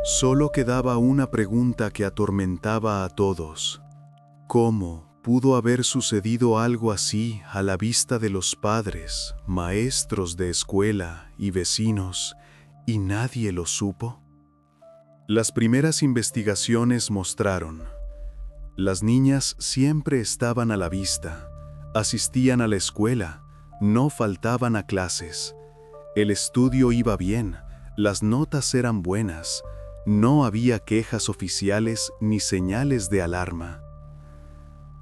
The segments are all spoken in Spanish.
Solo quedaba una pregunta que atormentaba a todos. ¿Cómo pudo haber sucedido algo así a la vista de los padres, maestros de escuela y vecinos, y nadie lo supo? Las primeras investigaciones mostraron: las niñas siempre estaban a la vista, asistían a la escuela, no faltaban a clases. El estudio iba bien, las notas eran buenas, no había quejas oficiales ni señales de alarma.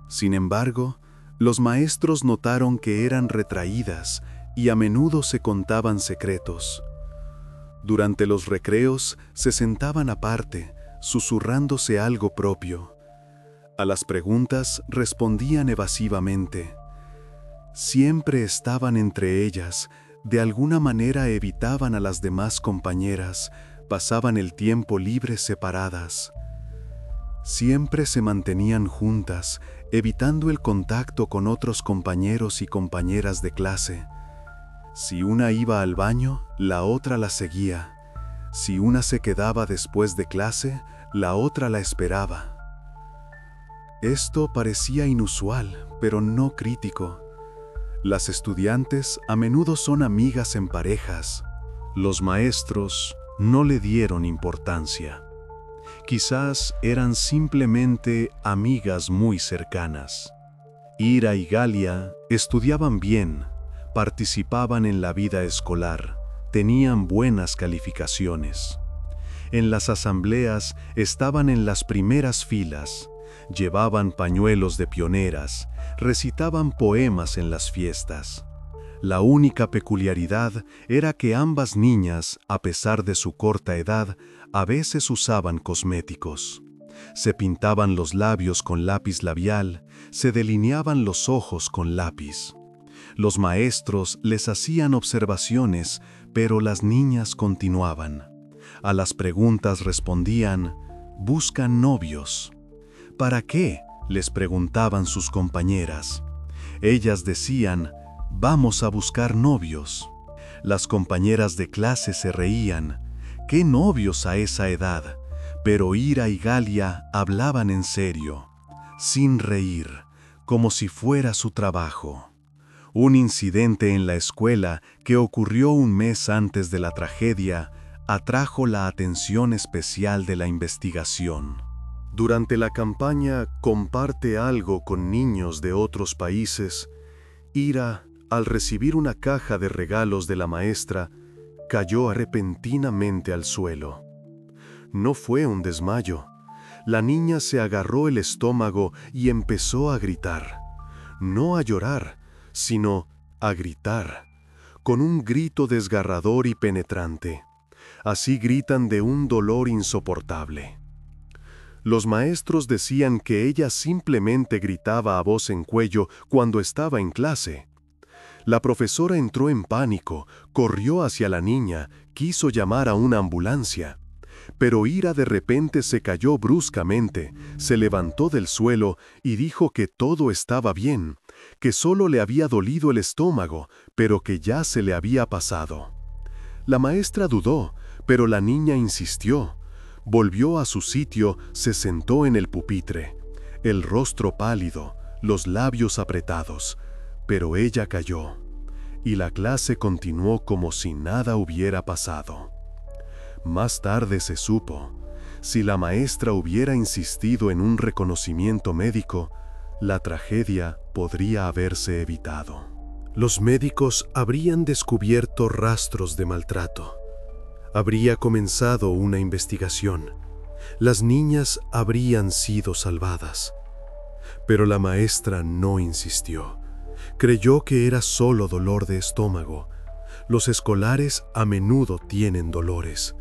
Sin embargo, los maestros notaron que eran retraídas y a menudo se contaban secretos. Durante los recreos se sentaban aparte, susurrándose algo propio. A las preguntas respondían evasivamente. Siempre estaban entre ellas, de alguna manera evitaban a las demás compañeras, pasaban el tiempo libre separadas. Siempre se mantenían juntas, evitando el contacto con otros compañeros y compañeras de clase. Si una iba al baño, la otra la seguía. Si una se quedaba después de clase, la otra la esperaba. Esto parecía inusual, pero no crítico. Las estudiantes a menudo son amigas en parejas. Los maestros no le dieron importancia. Quizás eran simplemente amigas muy cercanas. Ira y Galia estudiaban bien, participaban en la vida escolar, tenían buenas calificaciones. En las asambleas estaban en las primeras filas, llevaban pañuelos de pioneras, recitaban poemas en las fiestas. La única peculiaridad era que ambas niñas, a pesar de su corta edad, a veces usaban cosméticos. Se pintaban los labios con lápiz labial, se delineaban los ojos con lápiz. Los maestros les hacían observaciones, pero las niñas continuaban. A las preguntas respondían: «Buscan novios». «¿Para qué?», les preguntaban sus compañeras. Ellas decían: «Vamos a buscar novios». Las compañeras de clase se reían. «¿Qué novios a esa edad?». Pero Ira y Galia hablaban en serio, sin reír, como si fuera su trabajo. Un incidente en la escuela que ocurrió un mes antes de la tragedia atrajo la atención especial de la investigación. Durante la campaña Comparte algo con niños de otros países, Ira, al recibir una caja de regalos de la maestra, cayó repentinamente al suelo. No fue un desmayo. La niña se agarró el estómago y empezó a gritar. No a llorar, sino a gritar, con un grito desgarrador y penetrante. Así gritan de un dolor insoportable. Los maestros decían que ella simplemente gritaba a voz en cuello cuando estaba en clase. La profesora entró en pánico, corrió hacia la niña, quiso llamar a una ambulancia. Pero Ira de repente se cayó bruscamente, se levantó del suelo y dijo que todo estaba bien, que solo le había dolido el estómago, pero que ya se le había pasado. La maestra dudó, pero la niña insistió. Volvió a su sitio, se sentó en el pupitre, el rostro pálido, los labios apretados, pero ella calló, y la clase continuó como si nada hubiera pasado. Más tarde se supo, si la maestra hubiera insistido en un reconocimiento médico, la tragedia podría haberse evitado. Los médicos habrían descubierto rastros de maltrato. Habría comenzado una investigación. Las niñas habrían sido salvadas. Pero la maestra no insistió. Creyó que era solo dolor de estómago. Los escolares a menudo tienen dolores.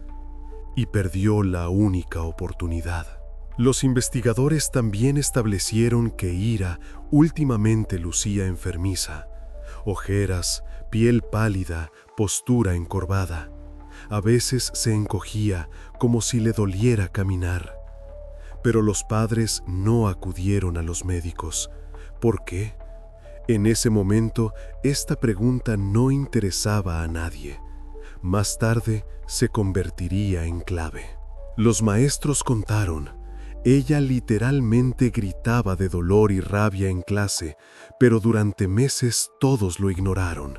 Y perdió la única oportunidad. Los investigadores también establecieron que Ira últimamente lucía enfermiza. Ojeras, piel pálida, postura encorvada. A veces se encogía como si le doliera caminar. Pero los padres no acudieron a los médicos. ¿Por qué? En ese momento, esta pregunta no interesaba a nadie. Más tarde se convertiría en clave. Los maestros contaron. Ella literalmente gritaba de dolor y rabia en clase, pero durante meses todos lo ignoraron.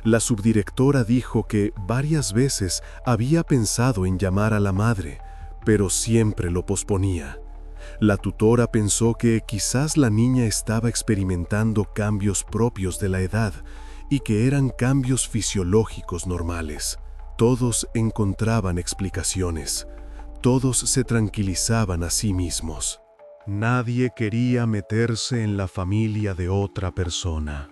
La subdirectora dijo que varias veces había pensado en llamar a la madre, pero siempre lo posponía. La tutora pensó que quizás la niña estaba experimentando cambios propios de la edad y que eran cambios fisiológicos normales. Todos encontraban explicaciones. Todos se tranquilizaban a sí mismos. Nadie quería meterse en la familia de otra persona.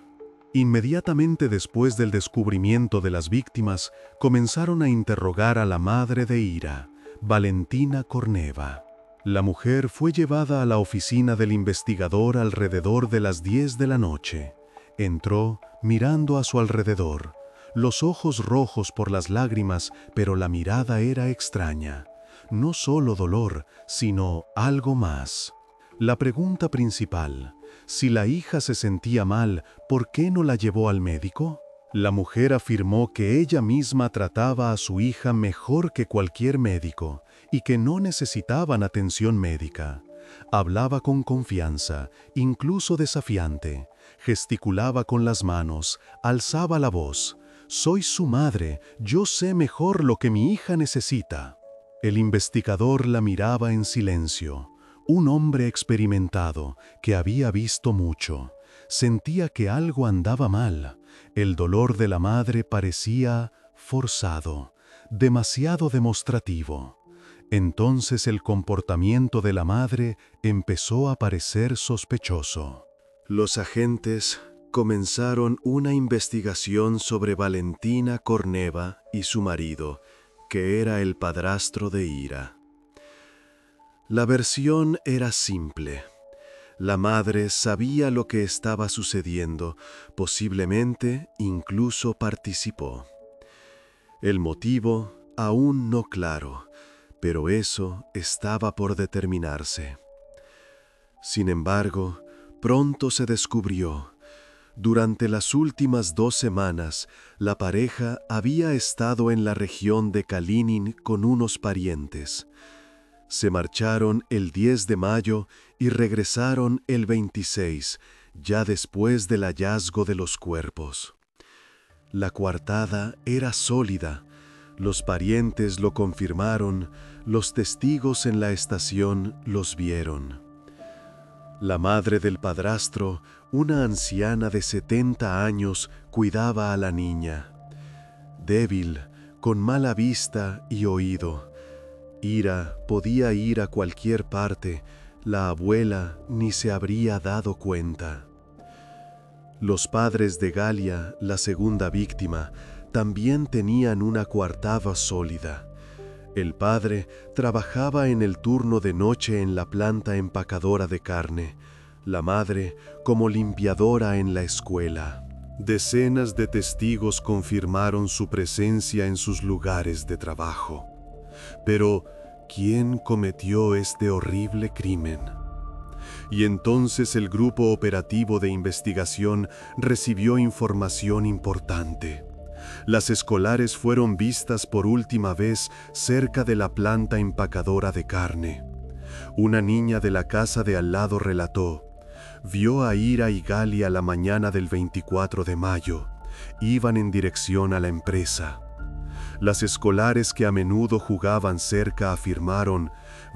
Inmediatamente después del descubrimiento de las víctimas, comenzaron a interrogar a la madre de Ira, Valentina Korneva. La mujer fue llevada a la oficina del investigador alrededor de las 10 de la noche. Entró mirando a su alrededor, los ojos rojos por las lágrimas, pero la mirada era extraña. No solo dolor, sino algo más. La pregunta principal: si la hija se sentía mal, ¿por qué no la llevó al médico? La mujer afirmó que ella misma trataba a su hija mejor que cualquier médico y que no necesitaban atención médica. Hablaba con confianza, incluso desafiante. Gesticulaba con las manos, alzaba la voz. «Soy su madre, yo sé mejor lo que mi hija necesita». El investigador la miraba en silencio. Un hombre experimentado, que había visto mucho. Sentía que algo andaba mal. El dolor de la madre parecía forzado, demasiado demostrativo. Entonces el comportamiento de la madre empezó a parecer sospechoso. Los agentes comenzaron una investigación sobre Valentina Korneva y su marido, que era el padrastro de Ira. La versión era simple. La madre sabía lo que estaba sucediendo, posiblemente incluso participó. El motivo aún no claro, pero eso estaba por determinarse. Sin embargo, pronto se descubrió. Durante las últimas 2 semanas, la pareja había estado en la región de Kalinin con unos parientes. Se marcharon el 10 de mayo y regresaron el 26, ya después del hallazgo de los cuerpos. La coartada era sólida. Los parientes lo confirmaron, los testigos en la estación los vieron. La madre del padrastro, una anciana de 70 años, cuidaba a la niña. Débil, con mala vista y oído. Ira podía ir a cualquier parte, la abuela ni se habría dado cuenta. Los padres de Galia, la segunda víctima, también tenían una coartada sólida. El padre trabajaba en el turno de noche en la planta empacadora de carne, la madre como limpiadora en la escuela. Decenas de testigos confirmaron su presencia en sus lugares de trabajo. Pero, ¿quién cometió este horrible crimen? Y entonces el grupo operativo de investigación recibió información importante. Las escolares fueron vistas por última vez cerca de la planta empacadora de carne. Una niña de la casa de al lado relató: vio a Ira y Galia la mañana del 24 de mayo. Iban en dirección a la empresa. Las escolares que a menudo jugaban cerca afirmaron: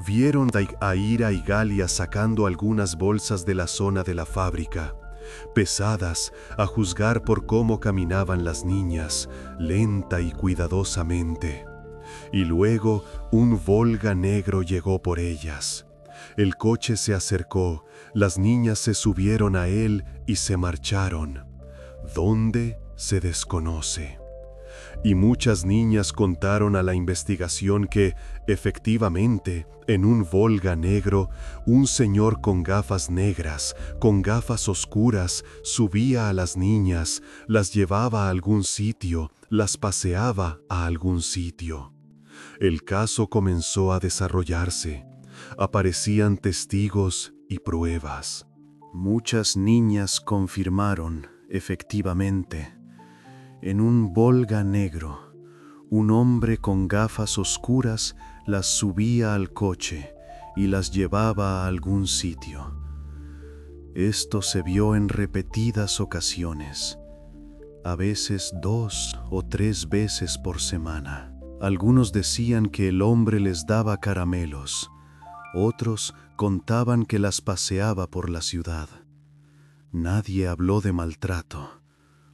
vieron a Ira y Galia sacando algunas bolsas de la zona de la fábrica, pesadas a juzgar por cómo caminaban las niñas, lenta y cuidadosamente. Y luego un Volga negro llegó por ellas. El coche se acercó, las niñas se subieron a él y se marcharon. ¿Dónde? Se desconoce. Y muchas niñas contaron a la investigación que, efectivamente, en un Volga negro, un señor con gafas negras, con gafas oscuras, subía a las niñas, las llevaba a algún sitio, las paseaba a algún sitio. El caso comenzó a desarrollarse. Aparecían testigos y pruebas. Muchas niñas confirmaron, efectivamente, en un Volga negro, un hombre con gafas oscuras las subía al coche y las llevaba a algún sitio. Esto se vio en repetidas ocasiones, a veces 2 o 3 veces por semana. Algunos decían que el hombre les daba caramelos, otros contaban que las paseaba por la ciudad. Nadie habló de maltrato,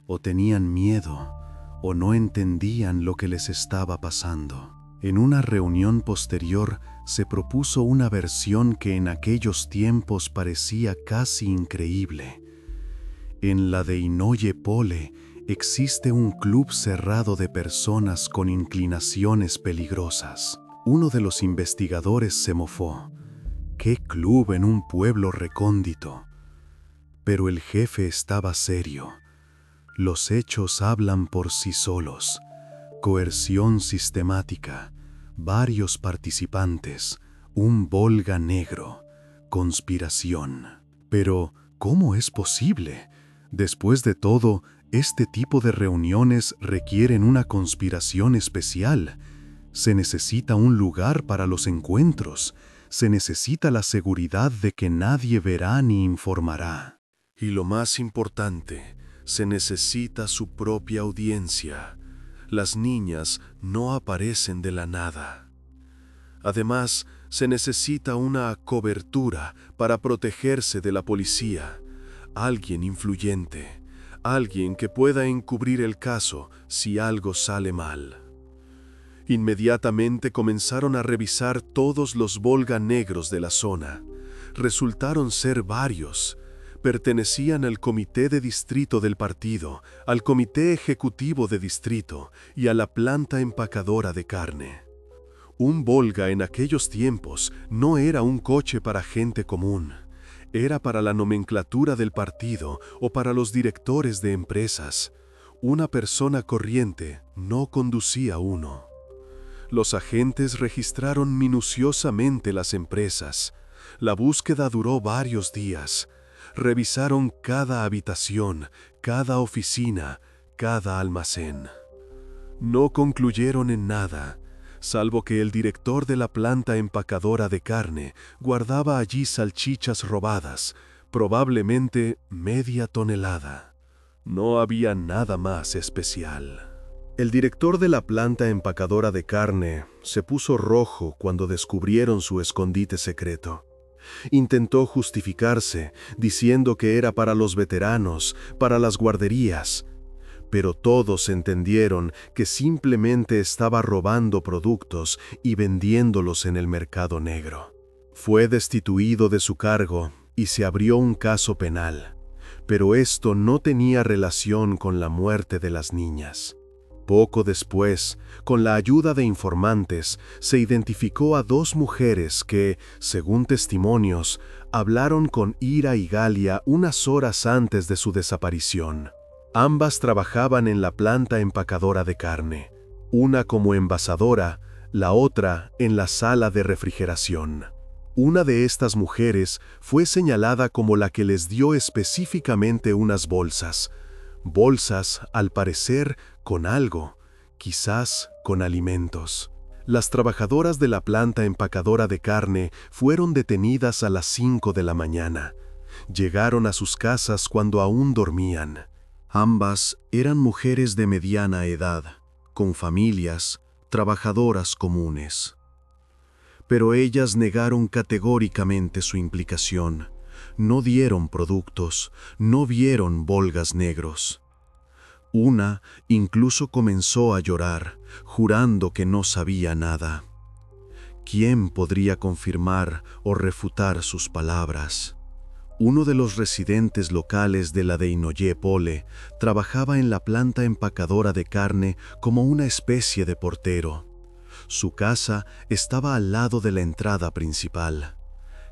o tenían miedo, o no entendían lo que les estaba pasando. En una reunión posterior se propuso una versión que en aquellos tiempos parecía casi increíble. En la de Inoye Pole existe un club cerrado de personas con inclinaciones peligrosas. Uno de los investigadores se mofó. ¿Qué club en un pueblo recóndito? Pero el jefe estaba serio. Los hechos hablan por sí solos. Coerción sistemática, varios participantes, un Volga negro, conspiración. Pero, ¿cómo es posible? Después de todo, este tipo de reuniones requieren una conspiración especial. Se necesita un lugar para los encuentros. Se necesita la seguridad de que nadie verá ni informará. Y lo más importante, se necesita su propia audiencia. Las niñas no aparecen de la nada. Además, se necesita una cobertura para protegerse de la policía. Alguien influyente, alguien que pueda encubrir el caso si algo sale mal. Inmediatamente comenzaron a revisar todos los Volga negros de la zona. Resultaron ser varios. Pertenecían al comité de distrito del partido, al comité ejecutivo de distrito y a la planta empacadora de carne. Un Volga en aquellos tiempos no era un coche para gente común. Era para la nomenclatura del partido o para los directores de empresas. Una persona corriente no conducía uno. Los agentes registraron minuciosamente las empresas. La búsqueda duró varios días. Revisaron cada habitación, cada oficina, cada almacén. No concluyeron en nada, salvo que el director de la planta empacadora de carne guardaba allí salchichas robadas, probablemente media tonelada. No había nada más especial. El director de la planta empacadora de carne se puso rojo cuando descubrieron su escondite secreto. Intentó justificarse, diciendo que era para los veteranos, para las guarderías, pero todos entendieron que simplemente estaba robando productos y vendiéndolos en el mercado negro. Fue destituido de su cargo y se abrió un caso penal, pero esto no tenía relación con la muerte de las niñas. Poco después, con la ayuda de informantes, se identificó a 2 mujeres que, según testimonios, hablaron con Ira y Galia unas horas antes de su desaparición. Ambas trabajaban en la planta empacadora de carne, una como envasadora, la otra en la sala de refrigeración. Una de estas mujeres fue señalada como la que les dio específicamente unas bolsas, al parecer, con algo, quizás con alimentos. Las trabajadoras de la planta empacadora de carne fueron detenidas a las 5 de la mañana. Llegaron a sus casas cuando aún dormían. Ambas eran mujeres de mediana edad, con familias, trabajadoras comunes. Pero ellas negaron categóricamente su implicación. No dieron productos, no vieron Volgas negros. Una incluso comenzó a llorar, jurando que no sabía nada. ¿Quién podría confirmar o refutar sus palabras? Uno de los residentes locales de la de Inoye Pole trabajaba en la planta empacadora de carne como una especie de portero. Su casa estaba al lado de la entrada principal.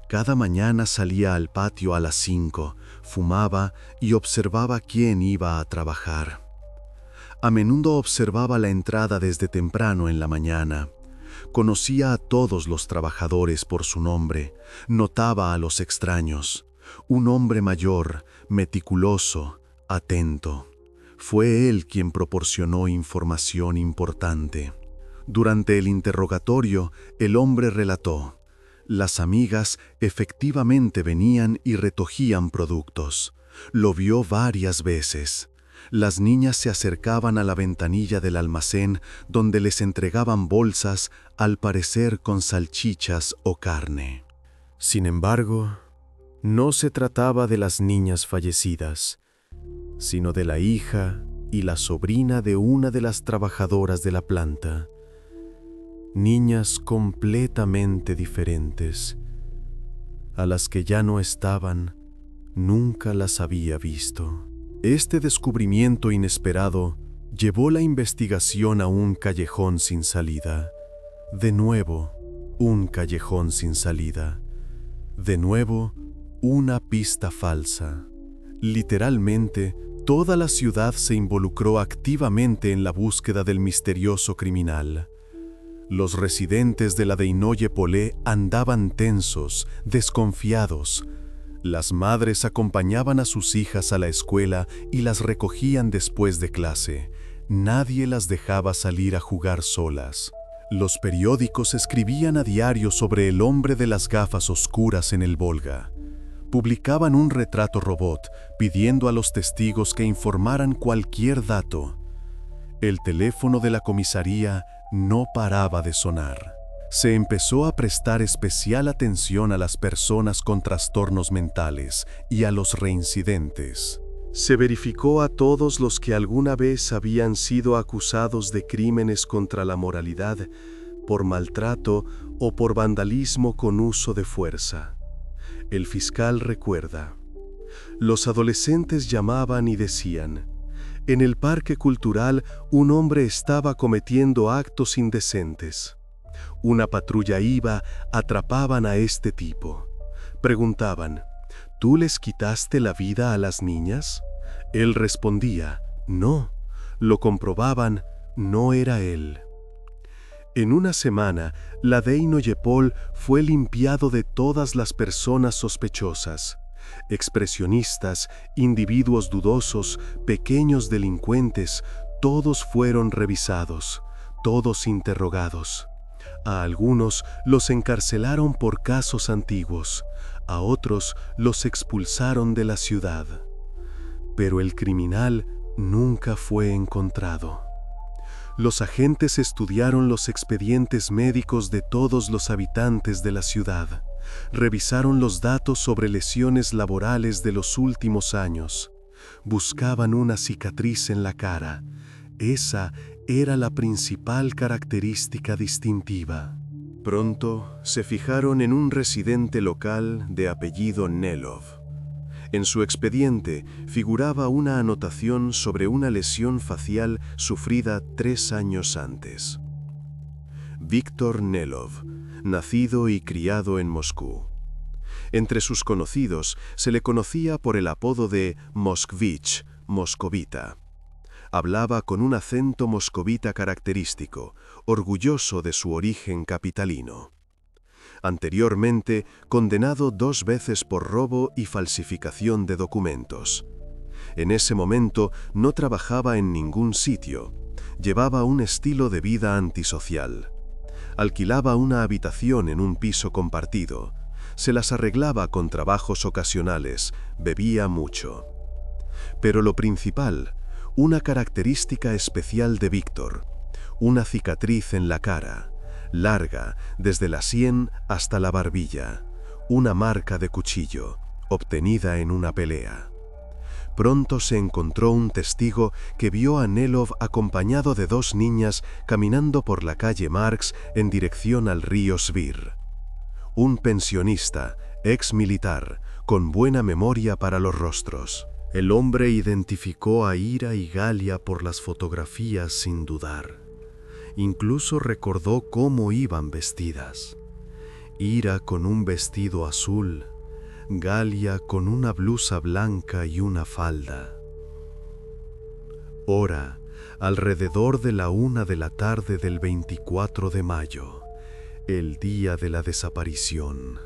Cada mañana salía al patio a las 5, fumaba y observaba quién iba a trabajar. A menudo observaba la entrada desde temprano en la mañana. Conocía a todos los trabajadores por su nombre, notaba a los extraños. Un hombre mayor, meticuloso, atento. Fue él quien proporcionó información importante. Durante el interrogatorio, el hombre relató: las amigas efectivamente venían y recogían productos. Lo vio varias veces. Las niñas se acercaban a la ventanilla del almacén donde les entregaban bolsas, al parecer con salchichas o carne. Sin embargo, no se trataba de las niñas fallecidas, sino de la hija y la sobrina de una de las trabajadoras de la planta. Niñas completamente diferentes. A las que ya no estaban, nunca las había visto. Este descubrimiento inesperado llevó la investigación a un callejón sin salida. De nuevo, un callejón sin salida. De nuevo, una pista falsa. Literalmente, toda la ciudad se involucró activamente en la búsqueda del misterioso criminal. Los residentes de la Deinoye-Polé andaban tensos, desconfiados. Las madres acompañaban a sus hijas a la escuela y las recogían después de clase. Nadie las dejaba salir a jugar solas. Los periódicos escribían a diario sobre el hombre de las gafas oscuras en el Volga. Publicaban un retrato robot pidiendo a los testigos que informaran cualquier dato. El teléfono de la comisaría no paraba de sonar. Se empezó a prestar especial atención a las personas con trastornos mentales y a los reincidentes. Se verificó a todos los que alguna vez habían sido acusados de crímenes contra la moralidad, por maltrato o por vandalismo con uso de fuerza. El fiscal recuerda: los adolescentes llamaban y decían: en el parque cultural un hombre estaba cometiendo actos indecentes. Una patrulla iba, atrapaban a este tipo. Preguntaban: ¿tú les quitaste la vida a las niñas? Él respondía: no. Lo comprobaban, no era él. En una semana, la Deinoye-Polé fue limpiado de todas las personas sospechosas. Expresionistas, individuos dudosos, pequeños delincuentes, todos fueron revisados, todos interrogados. A algunos los encarcelaron por casos antiguos, a otros los expulsaron de la ciudad. Pero el criminal nunca fue encontrado. Los agentes estudiaron los expedientes médicos de todos los habitantes de la ciudad. Revisaron los datos sobre lesiones laborales de los últimos años. Buscaban una cicatriz en la cara. Esa era la principal característica distintiva. Pronto se fijaron en un residente local de apellido Nelov. En su expediente figuraba una anotación sobre una lesión facial sufrida 3 años antes. Víctor Nelov, nacido y criado en Moscú. Entre sus conocidos se le conocía por el apodo de Moskvich, moscovita. Hablaba con un acento moscovita característico, orgulloso de su origen capitalino. Anteriormente, condenado 2 veces por robo y falsificación de documentos. En ese momento no trabajaba en ningún sitio. Llevaba un estilo de vida antisocial. Alquilaba una habitación en un piso compartido. Se las arreglaba con trabajos ocasionales, bebía mucho. Pero lo principal, una característica especial de Víctor, una cicatriz en la cara, larga desde la sien hasta la barbilla, una marca de cuchillo, obtenida en una pelea. Pronto se encontró un testigo que vio a Nelov acompañado de 2 niñas caminando por la calle Marx en dirección al río Svir. Un pensionista, ex militar, con buena memoria para los rostros. El hombre identificó a Ira y Galia por las fotografías sin dudar. Incluso recordó cómo iban vestidas. Ira con un vestido azul, Galia con una blusa blanca y una falda. Hora, alrededor de la 1 de la tarde del 24 de mayo, el día de la desaparición.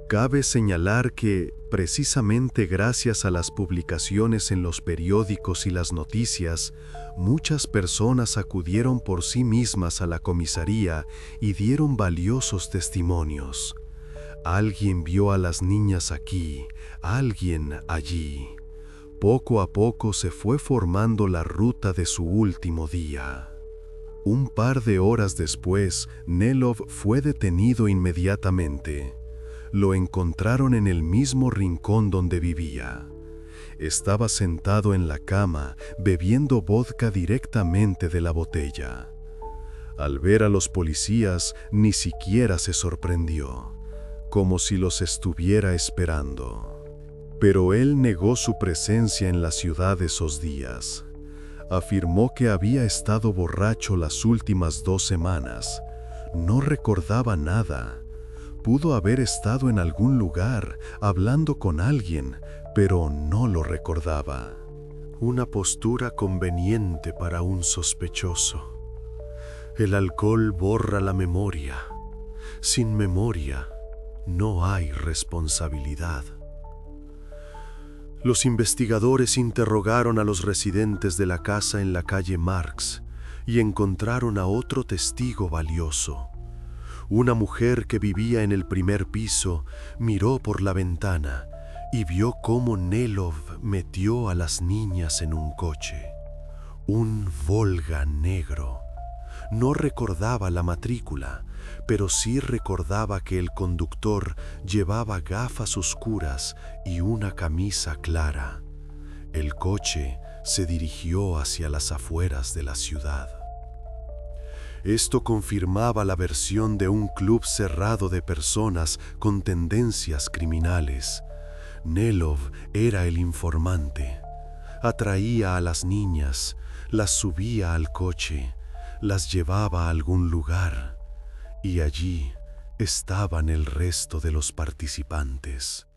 Cabe señalar que, precisamente gracias a las publicaciones en los periódicos y las noticias, muchas personas acudieron por sí mismas a la comisaría y dieron valiosos testimonios. Alguien vio a las niñas aquí, alguien allí. Poco a poco se fue formando la ruta de su último día. Un par de horas después, Nelov fue detenido inmediatamente. Lo encontraron en el mismo rincón donde vivía. Estaba sentado en la cama, bebiendo vodka directamente de la botella. Al ver a los policías, ni siquiera se sorprendió, como si los estuviera esperando. Pero él negó su presencia en la ciudad esos días. Afirmó que había estado borracho las últimas 2 semanas. No recordaba nada. Pudo haber estado en algún lugar, hablando con alguien, pero no lo recordaba. Una postura conveniente para un sospechoso. El alcohol borra la memoria. Sin memoria, no hay responsabilidad. Los investigadores interrogaron a los residentes de la casa en la calle Marx y encontraron a otro testigo valioso. Una mujer que vivía en el primer piso miró por la ventana y vio cómo Nelov metió a las niñas en un coche. Un Volga negro. No recordaba la matrícula, pero sí recordaba que el conductor llevaba gafas oscuras y una camisa clara. El coche se dirigió hacia las afueras de la ciudad. Esto confirmaba la versión de un club cerrado de personas con tendencias criminales. Nelov era el informante. Atraía a las niñas, las subía al coche, las llevaba a algún lugar, y allí estaban el resto de los participantes.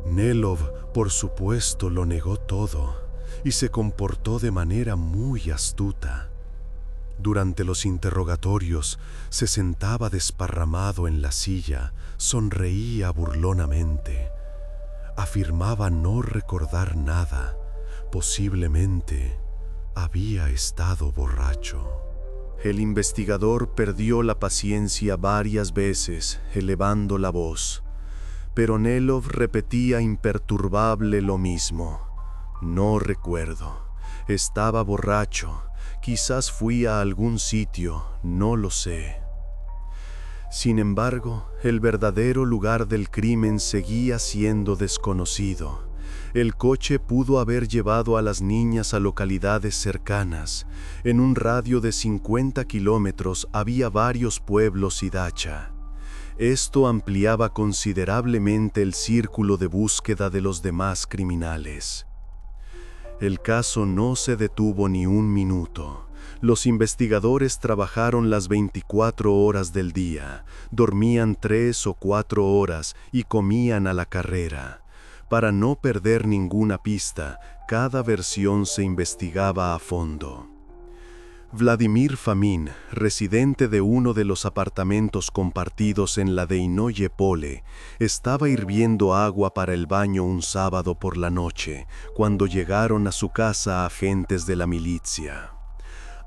Nelov, por supuesto, lo negó todo y se comportó de manera muy astuta. Durante los interrogatorios, se sentaba desparramado en la silla, sonreía burlonamente. Afirmaba no recordar nada. Posiblemente había estado borracho. El investigador perdió la paciencia varias veces, elevando la voz. Pero Nelov repetía imperturbable lo mismo. No recuerdo. Estaba borracho. Quizás fui a algún sitio, no lo sé. Sin embargo, el verdadero lugar del crimen seguía siendo desconocido. El coche pudo haber llevado a las niñas a localidades cercanas. En un radio de 50 kilómetros había varios pueblos y dacha. Esto ampliaba considerablemente el círculo de búsqueda de los demás criminales. El caso no se detuvo ni un minuto. Los investigadores trabajaron las 24 horas del día, dormían 3 o 4 horas y comían a la carrera. Para no perder ninguna pista, cada versión se investigaba a fondo. Vladimir Fomin, residente de uno de los apartamentos compartidos en la Deinoye Pole, estaba hirviendo agua para el baño un sábado por la noche, cuando llegaron a su casa agentes de la milicia.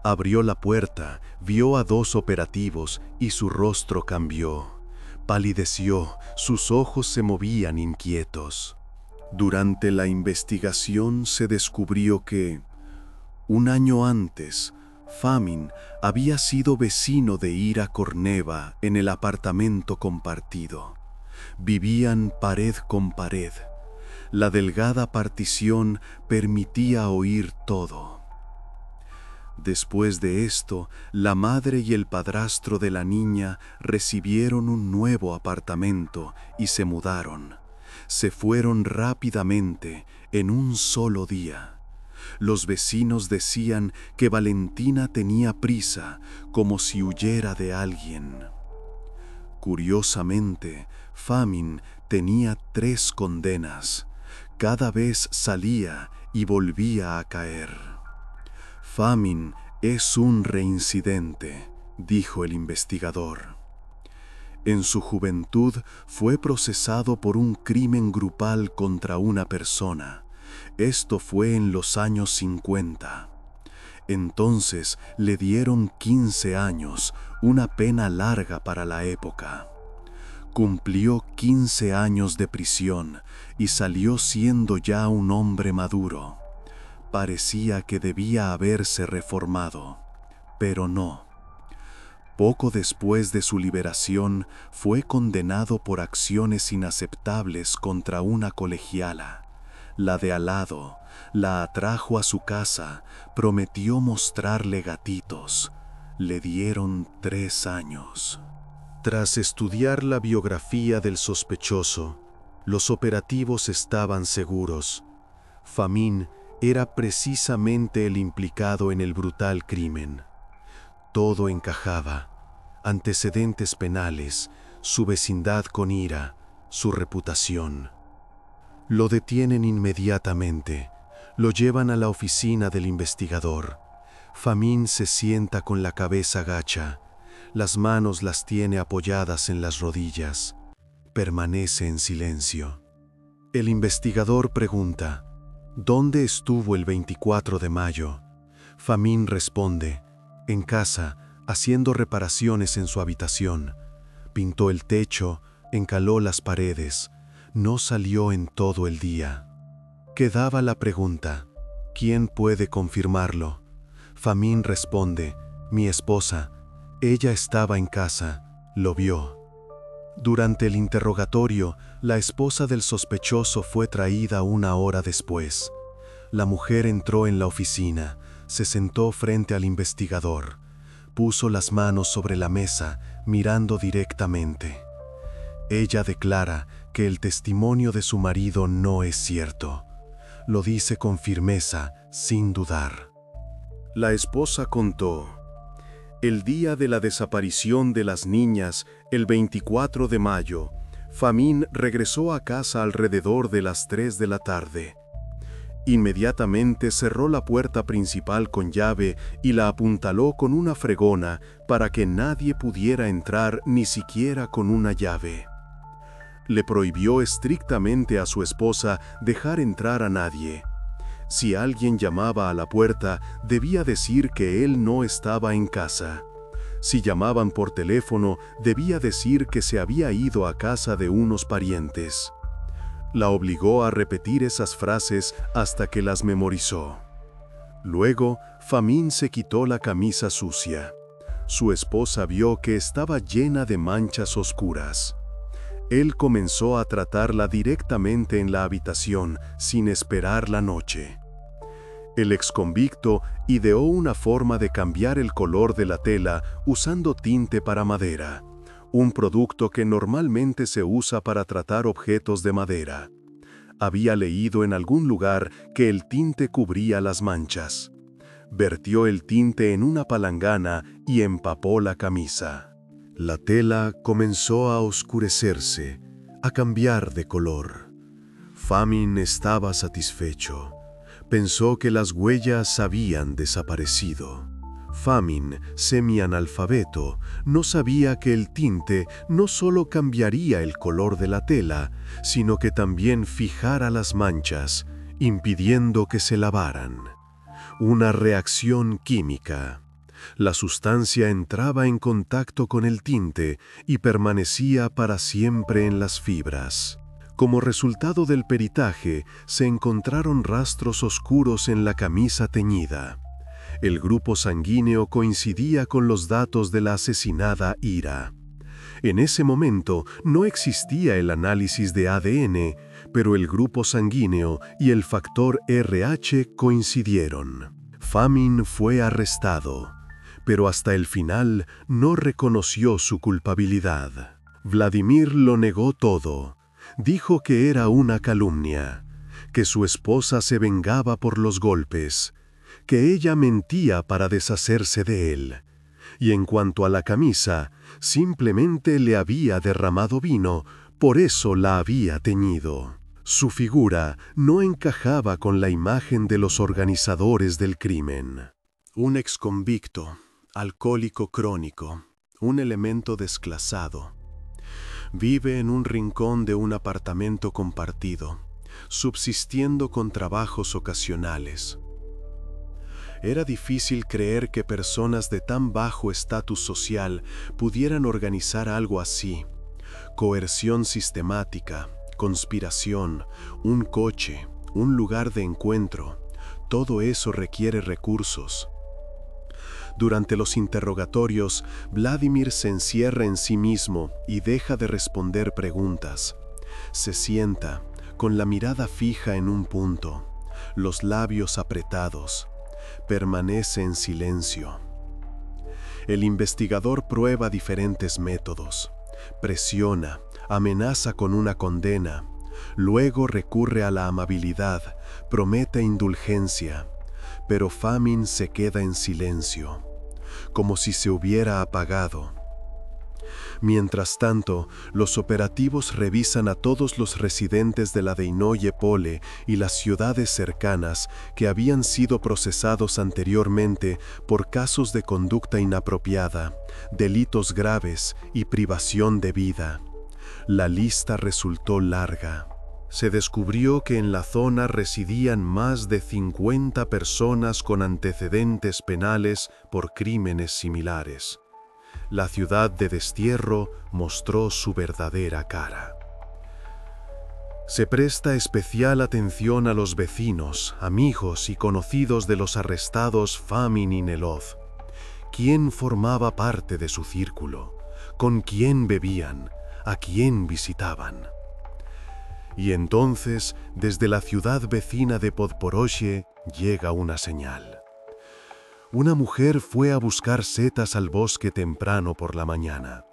Abrió la puerta, vio a 2 operativos y su rostro cambió. Palideció, sus ojos se movían inquietos. Durante la investigación se descubrió que, un año antes, Fomin había sido vecino de Ira Korneva en el apartamento compartido. Vivían pared con pared. La delgada partición permitía oír todo. Después de esto, la madre y el padrastro de la niña recibieron un nuevo apartamento y se mudaron. Se fueron rápidamente, en un solo día. Los vecinos decían que Valentina tenía prisa, como si huyera de alguien. Curiosamente, Fomin tenía 3 condenas. Cada vez salía y volvía a caer. Fomin es un reincidente, dijo el investigador. En su juventud fue procesado por un crimen grupal contra una persona. Esto fue en los años 50. Entonces le dieron 15 años, una pena larga para la época. Cumplió 15 años de prisión y salió siendo ya un hombre maduro. Parecía que debía haberse reformado, pero no. Poco después de su liberación, fue condenado por acciones inaceptables contra una colegiala. La de al lado, la atrajo a su casa, prometió mostrarle gatitos. Le dieron 3 años. Tras estudiar la biografía del sospechoso, los operativos estaban seguros. Famín era precisamente el implicado en el brutal crimen. Todo encajaba: antecedentes penales, su vecindad con Ira, su reputación. Lo detienen inmediatamente, lo llevan a la oficina del investigador. Famín se sienta con la cabeza gacha, las manos las tiene apoyadas en las rodillas. Permanece en silencio. El investigador pregunta: ¿dónde estuvo el 24 de mayo? Famín responde: en casa, haciendo reparaciones en su habitación. Pintó el techo, encaló las paredes. No salió en todo el día. Quedaba la pregunta: ¿quién puede confirmarlo? Famín responde: mi esposa. Ella estaba en casa, lo vio. Durante el interrogatorio, la esposa del sospechoso fue traída 1 hora después. La mujer entró en la oficina, se sentó frente al investigador. Puso las manos sobre la mesa, mirando directamente. Ella declara que el testimonio de su marido no es cierto. Lo dice con firmeza, sin dudar. La esposa contó: el día de la desaparición de las niñas, el 24 de mayo, Famín regresó a casa alrededor de las 3 de la tarde. Inmediatamente cerró la puerta principal con llave y la apuntaló con una fregona para que nadie pudiera entrar ni siquiera con una llave. Le prohibió estrictamente a su esposa dejar entrar a nadie. Si alguien llamaba a la puerta, debía decir que él no estaba en casa. Si llamaban por teléfono, debía decir que se había ido a casa de unos parientes. La obligó a repetir esas frases hasta que las memorizó. Luego, Famín se quitó la camisa sucia. Su esposa vio que estaba llena de manchas oscuras. Él comenzó a tratarla directamente en la habitación, sin esperar la noche. El exconvicto ideó una forma de cambiar el color de la tela usando tinte para madera, un producto que normalmente se usa para tratar objetos de madera. Había leído en algún lugar que el tinte cubría las manchas. Vertió el tinte en una palangana y empapó la camisa. La tela comenzó a oscurecerse, a cambiar de color. Famín estaba satisfecho. Pensó que las huellas habían desaparecido. Famín, semianalfabeto, no sabía que el tinte no solo cambiaría el color de la tela, sino que también fijara las manchas, impidiendo que se lavaran. Una reacción química. La sustancia entraba en contacto con el tinte y permanecía para siempre en las fibras. Como resultado del peritaje, se encontraron rastros oscuros en la camisa teñida. El grupo sanguíneo coincidía con los datos de la asesinada Ira. En ese momento no existía el análisis de ADN, pero el grupo sanguíneo y el factor RH coincidieron. Famín fue arrestado, pero hasta el final no reconoció su culpabilidad. Vladimir lo negó todo. Dijo que era una calumnia, que su esposa se vengaba por los golpes, que ella mentía para deshacerse de él. Y en cuanto a la camisa, simplemente le había derramado vino, por eso la había teñido. Su figura no encajaba con la imagen de los organizadores del crimen. Un exconvicto, alcohólico crónico, un elemento desclasado. Vive en un rincón de un apartamento compartido, subsistiendo con trabajos ocasionales. Era difícil creer que personas de tan bajo estatus social pudieran organizar algo así. Coerción sistemática, conspiración, un coche, un lugar de encuentro, todo eso requiere recursos. Durante los interrogatorios, Vladimir se encierra en sí mismo y deja de responder preguntas. Se sienta, con la mirada fija en un punto, los labios apretados. Permanece en silencio. El investigador prueba diferentes métodos. Presiona, amenaza con una condena. Luego recurre a la amabilidad, promete indulgencia. Pero Famin se queda en silencio, como si se hubiera apagado. Mientras tanto, los operativos revisan a todos los residentes de la Deinoye Pole y las ciudades cercanas que habían sido procesados anteriormente por casos de conducta inapropiada, delitos graves y privación de vida. La lista resultó larga. Se descubrió que en la zona residían más de 50 personas con antecedentes penales por crímenes similares. La ciudad de destierro mostró su verdadera cara. Se presta especial atención a los vecinos, amigos y conocidos de los arrestados Famin y Nelov. ¿Quién formaba parte de su círculo? ¿Con quién bebían? ¿A quién visitaban? Y entonces, desde la ciudad vecina de Podporozhye, llega una señal. Una mujer fue a buscar setas al bosque temprano por la mañana.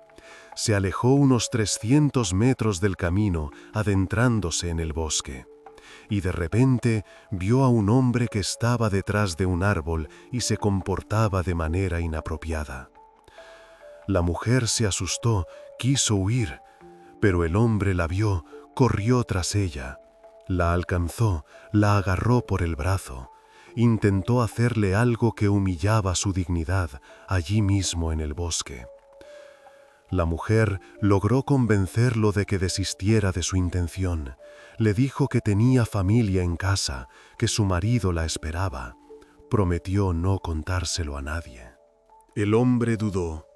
Se alejó unos 300 metros del camino, adentrándose en el bosque. Y de repente vio a un hombre que estaba detrás de un árbol y se comportaba de manera inapropiada. La mujer se asustó, quiso huir, pero el hombre la vio, corrió tras ella. La alcanzó, la agarró por el brazo. Intentó hacerle algo que humillaba su dignidad allí mismo en el bosque. La mujer logró convencerlo de que desistiera de su intención. Le dijo que tenía familia en casa, que su marido la esperaba. Prometió no contárselo a nadie. El hombre dudó.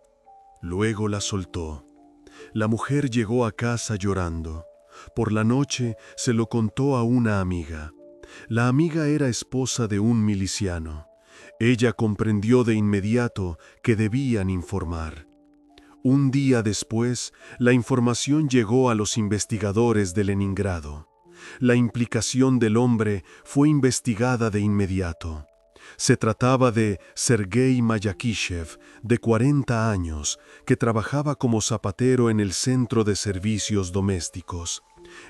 Luego la soltó. La mujer llegó a casa llorando. Por la noche se lo contó a una amiga. La amiga era esposa de un miliciano. Ella comprendió de inmediato que debían informar. Un día después, la información llegó a los investigadores de Leningrado. La implicación del hombre fue investigada de inmediato. Se trataba de Sergei Mayakishev, de 40 años, que trabajaba como zapatero en el centro de servicios domésticos.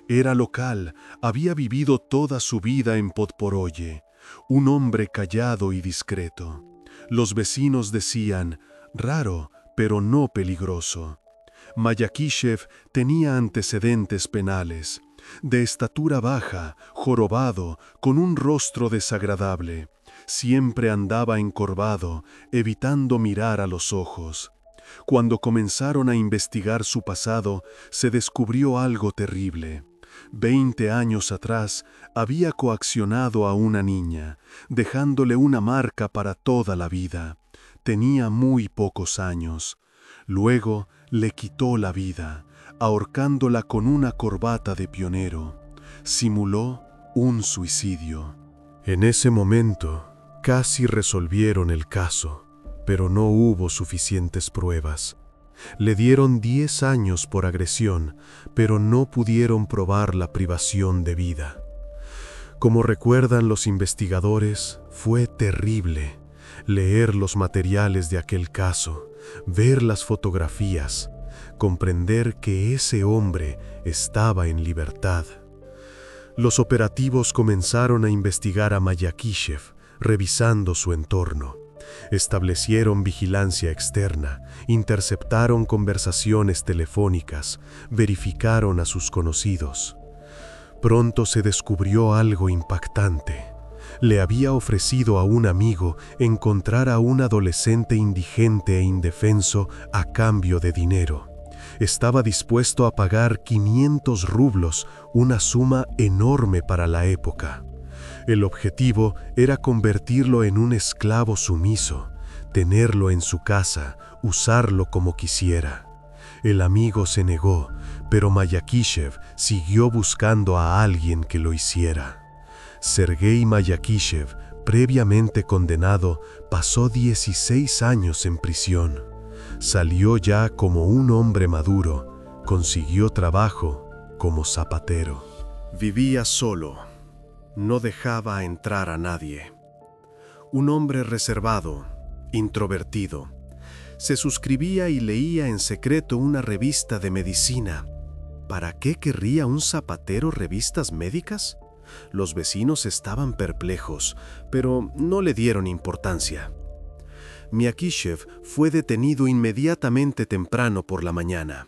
Era local, había vivido toda su vida en Podporozhye, un hombre callado y discreto. Los vecinos decían, raro, pero no peligroso. Mayakishev tenía antecedentes penales, de estatura baja, jorobado, con un rostro desagradable. Siempre andaba encorvado, evitando mirar a los ojos. Cuando comenzaron a investigar su pasado, se descubrió algo terrible. 20 años atrás, había coaccionado a una niña, dejándole una marca para toda la vida. Tenía muy pocos años. Luego le quitó la vida, ahorcándola con una corbata de pionero. Simuló un suicidio. En ese momento, casi resolvieron el caso, pero no hubo suficientes pruebas. Le dieron 10 años por agresión, pero no pudieron probar la privación de vida. Como recuerdan los investigadores, fue terrible leer los materiales de aquel caso, ver las fotografías, comprender que ese hombre estaba en libertad. Los operativos comenzaron a investigar a Mayakishev, revisando su entorno. Establecieron vigilancia externa, interceptaron conversaciones telefónicas, verificaron a sus conocidos. Pronto se descubrió algo impactante. Le había ofrecido a un amigo encontrar a un adolescente indigente e indefenso a cambio de dinero. Estaba dispuesto a pagar 500 rublos, una suma enorme para la época. El objetivo era convertirlo en un esclavo sumiso, tenerlo en su casa, usarlo como quisiera. El amigo se negó, pero Mayakishev siguió buscando a alguien que lo hiciera. Sergei Mayakishev, previamente condenado, pasó 16 años en prisión. Salió ya como un hombre maduro, consiguió trabajo como zapatero. Vivía solo, no dejaba entrar a nadie. Un hombre reservado, introvertido. Se suscribía y leía en secreto una revista de medicina. ¿Para qué querría un zapatero revistas médicas? Los vecinos estaban perplejos, pero no le dieron importancia. Myakishev fue detenido inmediatamente temprano por la mañana.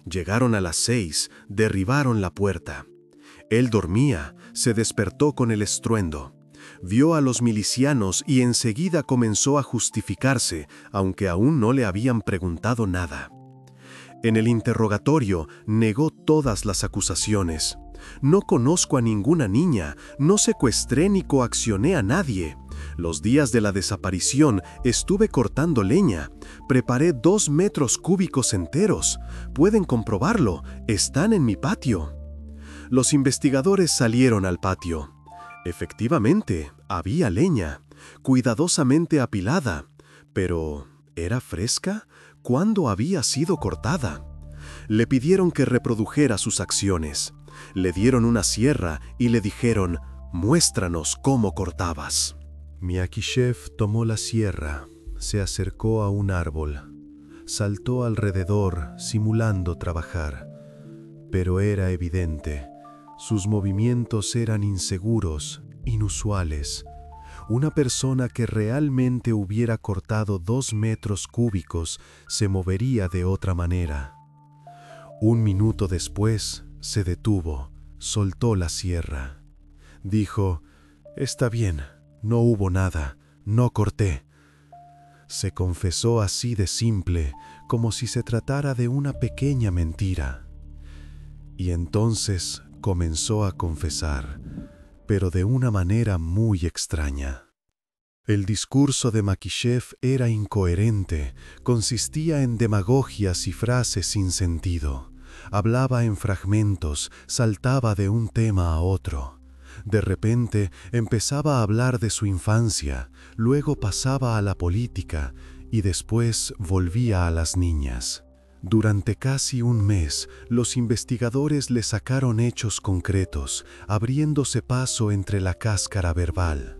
Llegaron a las 6, derribaron la puerta. Él dormía, se despertó con el estruendo. Vio a los milicianos y enseguida comenzó a justificarse, aunque aún no le habían preguntado nada. En el interrogatorio negó todas las acusaciones. No conozco a ninguna niña, no secuestré ni coaccioné a nadie. Los días de la desaparición estuve cortando leña. Preparé 2 metros cúbicos enteros. Pueden comprobarlo, están en mi patio. Los investigadores salieron al patio. Efectivamente, había leña, cuidadosamente apilada. Pero, ¿era fresca? ¿Cuándo había sido cortada? Le pidieron que reprodujera sus acciones. Le dieron una sierra y le dijeron, «Muéstranos cómo cortabas». Myakishev tomó la sierra, se acercó a un árbol, saltó alrededor simulando trabajar. Pero era evidente, sus movimientos eran inseguros, inusuales. Una persona que realmente hubiera cortado 2 metros cúbicos se movería de otra manera. Un minuto después se detuvo, soltó la sierra. Dijo, «Está bien, no hubo nada, no corté». Se confesó así de simple, como si se tratara de una pequeña mentira. Y entonces comenzó a confesar, pero de una manera muy extraña. El discurso de Myakishev era incoherente, consistía en demagogias y frases sin sentido. Hablaba en fragmentos, saltaba de un tema a otro. De repente empezaba a hablar de su infancia, luego pasaba a la política y después volvía a las niñas. Durante casi un mes, los investigadores le sacaron hechos concretos, abriéndose paso entre la cáscara verbal.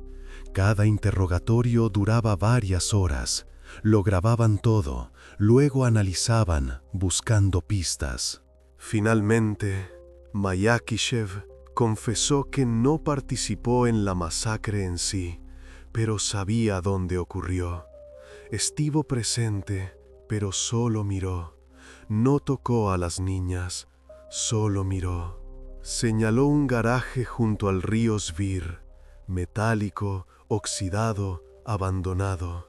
Cada interrogatorio duraba varias horas. Lo grababan todo, luego analizaban, buscando pistas. Finalmente, Myakishev confesó que no participó en la masacre en sí, pero sabía dónde ocurrió. Estuvo presente, pero solo miró. No tocó a las niñas, solo miró. Señaló un garaje junto al río Svir, metálico, oxidado, abandonado.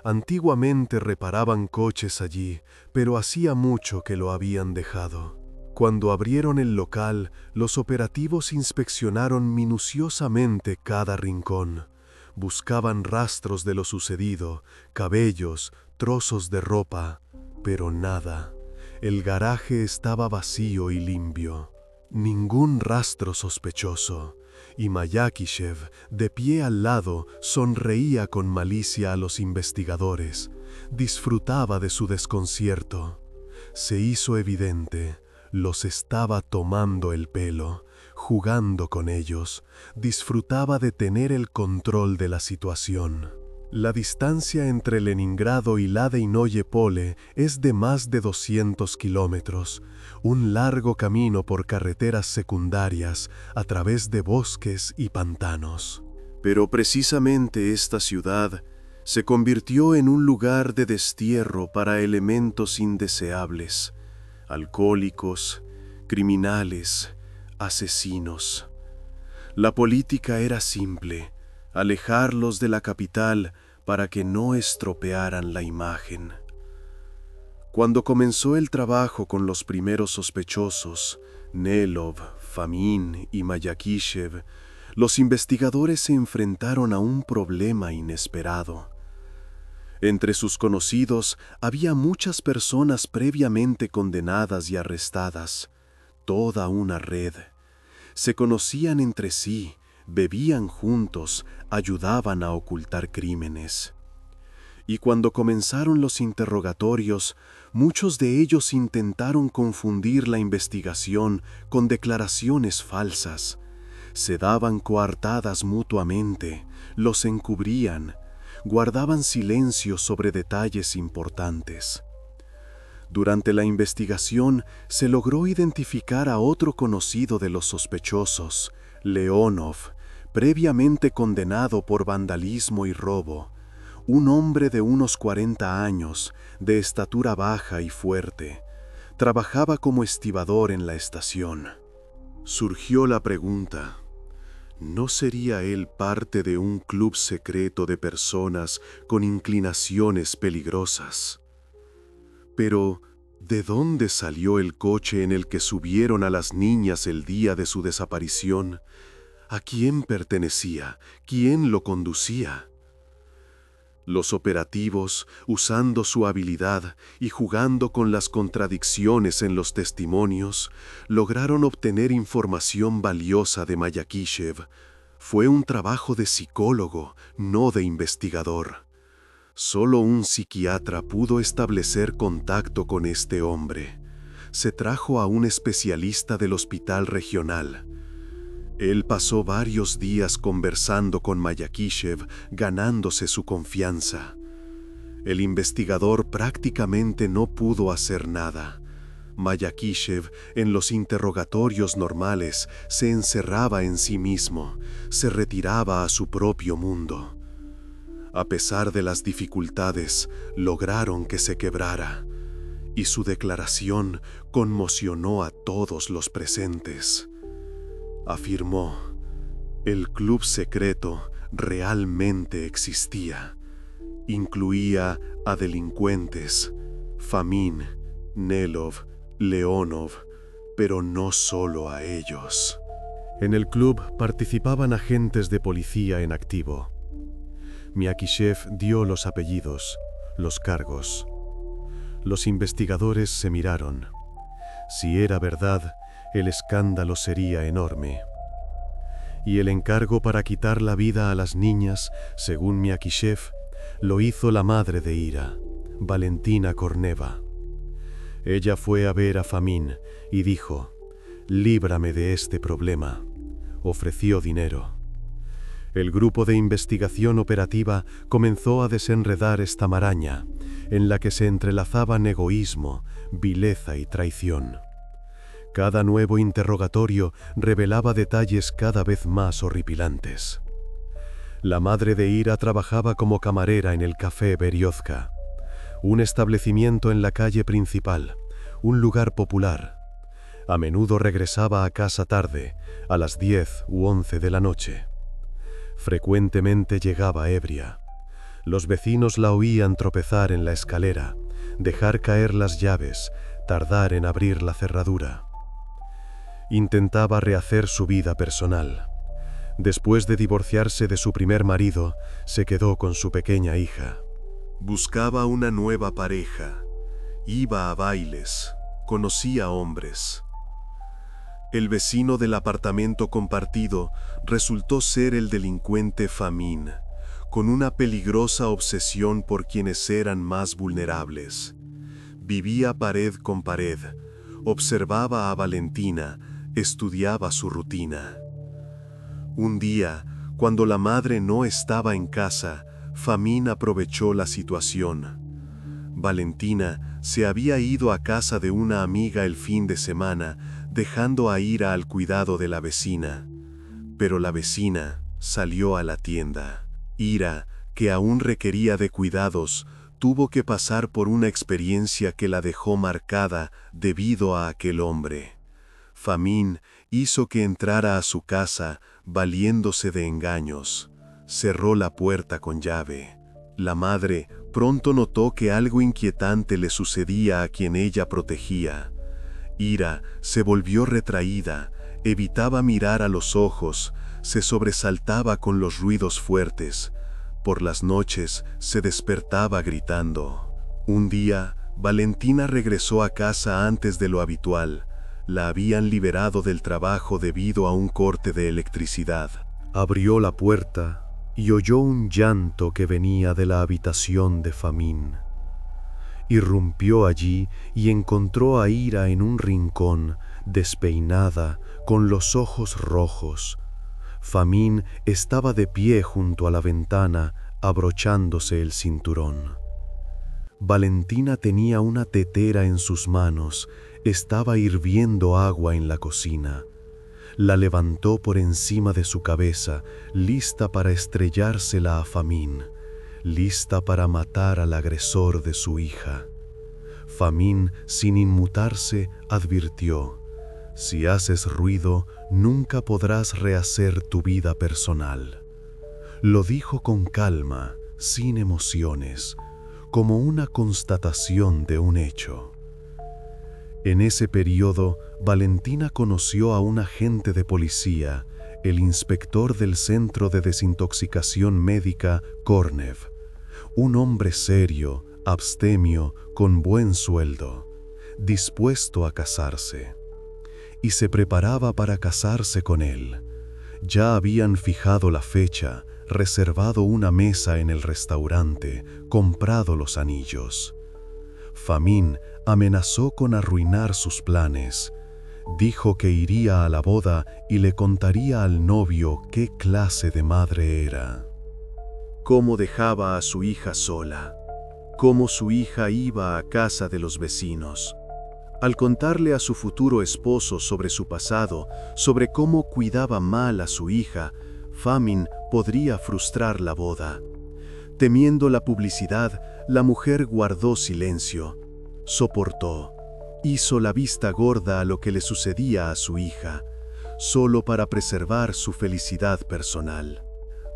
Antiguamente reparaban coches allí, pero hacía mucho que lo habían dejado. Cuando abrieron el local, los operativos inspeccionaron minuciosamente cada rincón. Buscaban rastros de lo sucedido, cabellos, trozos de ropa, pero nada. El garaje estaba vacío y limpio. Ningún rastro sospechoso. Y Myakishev, de pie al lado, sonreía con malicia a los investigadores. Disfrutaba de su desconcierto. Se hizo evidente, los estaba tomando el pelo, jugando con ellos. Disfrutaba de tener el control de la situación. La distancia entre Leningrado y Ladinoye Pole es de más de 200 kilómetros, un largo camino por carreteras secundarias a través de bosques y pantanos. Pero precisamente esta ciudad se convirtió en un lugar de destierro para elementos indeseables, alcohólicos, criminales, asesinos. La política era simple: alejarlos de la capital para que no estropearan la imagen. Cuando comenzó el trabajo con los primeros sospechosos, Nelov, Fomin y Mayakishev, los investigadores se enfrentaron a un problema inesperado. Entre sus conocidos había muchas personas previamente condenadas y arrestadas, toda una red. Se conocían entre sí, bebían juntos, ayudaban a ocultar crímenes. Y cuando comenzaron los interrogatorios, muchos de ellos intentaron confundir la investigación con declaraciones falsas. Se daban coartadas mutuamente, los encubrían, guardaban silencio sobre detalles importantes. Durante la investigación se logró identificar a otro conocido de los sospechosos, Leonov, previamente condenado por vandalismo y robo, un hombre de unos 40 años, de estatura baja y fuerte. Trabajaba como estibador en la estación. Surgió la pregunta: ¿no sería él parte de un club secreto de personas con inclinaciones peligrosas? Pero, ¿de dónde salió el coche en el que subieron a las niñas el día de su desaparición? ¿A quién pertenecía? ¿Quién lo conducía? Los operativos, usando su habilidad y jugando con las contradicciones en los testimonios, lograron obtener información valiosa de Mayakishev. Fue un trabajo de psicólogo, no de investigador. Solo un psiquiatra pudo establecer contacto con este hombre. Se trajo a un especialista del hospital regional. Él pasó varios días conversando con Mayakishev, ganándose su confianza. El investigador prácticamente no pudo hacer nada. Mayakishev, en los interrogatorios normales, se encerraba en sí mismo, se retiraba a su propio mundo. A pesar de las dificultades, lograron que se quebrara, y su declaración conmocionó a todos los presentes. Afirmó: el club secreto realmente existía. Incluía a delincuentes, Fomin, Nelov, Leonov, pero no solo a ellos. En el club participaban agentes de policía en activo. Myakishev dio los apellidos, los cargos. Los investigadores se miraron. Si era verdad, el escándalo sería enorme. Y el encargo para quitar la vida a las niñas, según Myakishev, lo hizo la madre de Ira, Valentina Korneva. Ella fue a ver a Fomin y dijo: «Líbrame de este problema». Ofreció dinero. El grupo de investigación operativa comenzó a desenredar esta maraña, en la que se entrelazaban egoísmo, vileza y traición. Cada nuevo interrogatorio revelaba detalles cada vez más horripilantes. La madre de Ira trabajaba como camarera en el Café Beriozka, un establecimiento en la calle principal, un lugar popular. A menudo regresaba a casa tarde, a las 10 u 11 de la noche. Frecuentemente llegaba ebria. Los vecinos la oían tropezar en la escalera, dejar caer las llaves, tardar en abrir la cerradura. Intentaba rehacer su vida personal. Después de divorciarse de su primer marido, se quedó con su pequeña hija. Buscaba una nueva pareja. Iba a bailes. Conocía hombres. El vecino del apartamento compartido resultó ser el delincuente Fomin, con una peligrosa obsesión por quienes eran más vulnerables. Vivía pared con pared, observaba a Valentina, estudiaba su rutina. Un día, cuando la madre no estaba en casa, Fomin aprovechó la situación. Valentina se había ido a casa de una amiga el fin de semana, dejando a Ira al cuidado de la vecina. Pero la vecina salió a la tienda. Ira, que aún requería de cuidados, tuvo que pasar por una experiencia que la dejó marcada debido a aquel hombre. Fomin hizo que entrara a su casa valiéndose de engaños. Cerró la puerta con llave. La madre pronto notó que algo inquietante le sucedía a quien ella protegía. Ira se volvió retraída, evitaba mirar a los ojos, se sobresaltaba con los ruidos fuertes. Por las noches se despertaba gritando. Un día, Valentina regresó a casa antes de lo habitual. La habían liberado del trabajo debido a un corte de electricidad. Abrió la puerta y oyó un llanto que venía de la habitación de Famín. Irrumpió allí y encontró a Ira en un rincón, despeinada, con los ojos rojos. Famín estaba de pie junto a la ventana, abrochándose el cinturón. Valentina tenía una tetera en sus manos, estaba hirviendo agua en la cocina. La levantó por encima de su cabeza, lista para estrellársela a Famín, lista para matar al agresor de su hija. Famín, sin inmutarse, advirtió: si haces ruido, nunca podrás rehacer tu vida personal. Lo dijo con calma, sin emociones, como una constatación de un hecho. En ese periodo, Valentina conoció a un agente de policía, el inspector del Centro de Desintoxicación Médica, Kornev, un hombre serio, abstemio, con buen sueldo, dispuesto a casarse. Y se preparaba para casarse con él. Ya habían fijado la fecha, reservado una mesa en el restaurante, comprado los anillos. Famín amenazó con arruinar sus planes. Dijo que iría a la boda y le contaría al novio qué clase de madre era. Cómo dejaba a su hija sola, cómo su hija iba a casa de los vecinos. Al contarle a su futuro esposo sobre su pasado, sobre cómo cuidaba mal a su hija, Famín podría frustrar la boda. Temiendo la publicidad, la mujer guardó silencio. Soportó. Hizo la vista gorda a lo que le sucedía a su hija, solo para preservar su felicidad personal.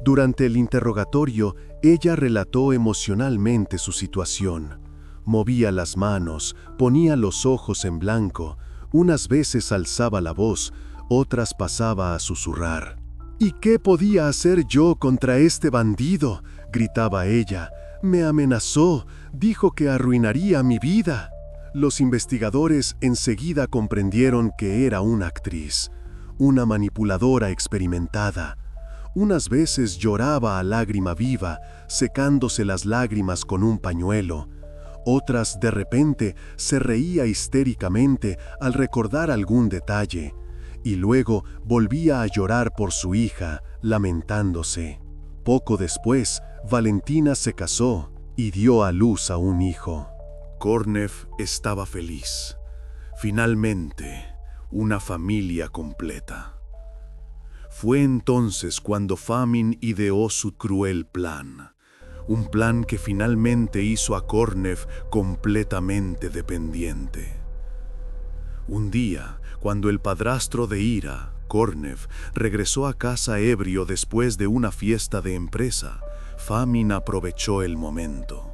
Durante el interrogatorio, ella relató emocionalmente su situación. Movía las manos, ponía los ojos en blanco, unas veces alzaba la voz, otras pasaba a susurrar. ¿Y qué podía hacer yo contra este bandido?, gritaba ella. Me amenazó, dijo que arruinaría mi vida. Los investigadores enseguida comprendieron que era una actriz, una manipuladora experimentada. Unas veces lloraba a lágrima viva, secándose las lágrimas con un pañuelo. Otras, de repente, se reía histéricamente al recordar algún detalle, y luego volvía a llorar por su hija, lamentándose. Poco después, Valentina se casó y dio a luz a un hijo. Kornev estaba feliz. Finalmente, una familia completa. Fue entonces cuando Famín ideó su cruel plan. Un plan que finalmente hizo a Kornev completamente dependiente. Un día, cuando el padrastro de Ira, Kornev, regresó a casa ebrio después de una fiesta de empresa, Famín aprovechó el momento.